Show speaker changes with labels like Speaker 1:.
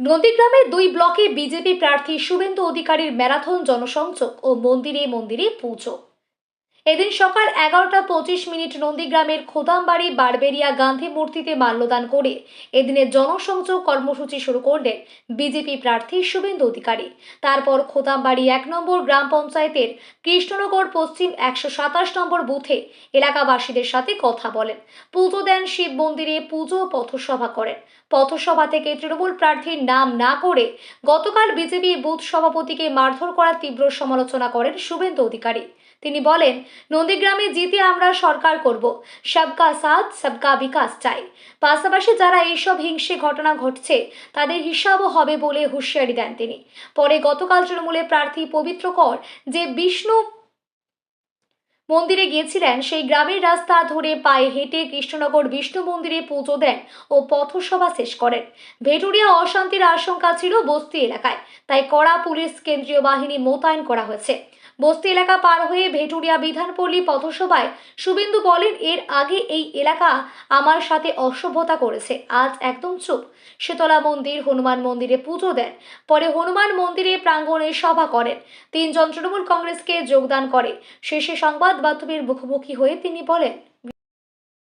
Speaker 1: নন্দীগ্রামের দুই ব্লকে বিজেপি প্রার্থী শুভেন্দু অধিকারীর ম্যারাথন জনসংযোগ ও মন্দিরে মন্দিরে পুজো। এদিন সকাল 11টা 25 মিনিট নন্দীগ্রামের খোদামবাড়ি বারবেরিয়া গান্ধী মূর্তিতে মাল্যদান করে এদিনের জনসংযোগ কর্মসূচি শুরু করলেন বিজেপি প্রার্থী শুভেন্দু অধিকারী। তারপর খোদামবাড়ি 1 নম্বর গ্রাম পঞ্চায়েতের কৃষ্ণনগর পশ্চিম 127 নম্বর বুথে এলাকাবাসীদের সাথে কথা বলেন, পুজো দেন, শিব মন্দিরে পুজো পথসভা করেন। পথসভা থেকে তৃণমূল প্রার্থীর নাম না করে গতকাল বিজেপি বুথ সভাপতিকে মারধর করার তীব্র সমালোচনা করেন শুভেন্দু অধিকারী। তিনি বলেন, নন্দীগ্রামে জিতে আমরা সরকার করব, সবকা সাথ সবকা বিকাশ চাই। পাশাপাশি যারা এইসব হিংসে ঘটনা ঘটছে তাদের হিসাবও হবে বলে হুঁশিয়ারি দেন তিনি। পরে গতকাল তৃণমূলের প্রার্থী পবিত্র কর যে বিষ্ণু মন্দিরে গিয়েছিলেন সেই গ্রামের রাস্তা ধরে পায়ে হেঁটে কৃষ্ণনগর বিষ্ণু মন্দিরে পুজো দেন ও পথসভা শেষ করেন। ভেটুরিয়া অশান্তির আশঙ্কা ছিল বস্তি এলাকায়, তাই কড়া পুলিশ কেন্দ্রীয় বাহিনী মোতায়েন করা হয়েছে। বস্তি এলাকা পার হয়ে ভেটুরিয়া বিধানপল্লী পথসভায় শুভেন্দু বলেন, এর আগে এই এলাকা আমার সাথে অসভ্যতা করেছে, আজ একদম চুপ। শীতলা মন্দির, হনুমান মন্দিরে পুজো দেন, পরে হনুমান মন্দিরে প্রাঙ্গণে সভা করেন। তিনজন তৃণমূল কংগ্রেসকে যোগদান করে। শেষে সংবাদ মাধ্যমের মুখোমুখি হয়ে তিনি বলেন,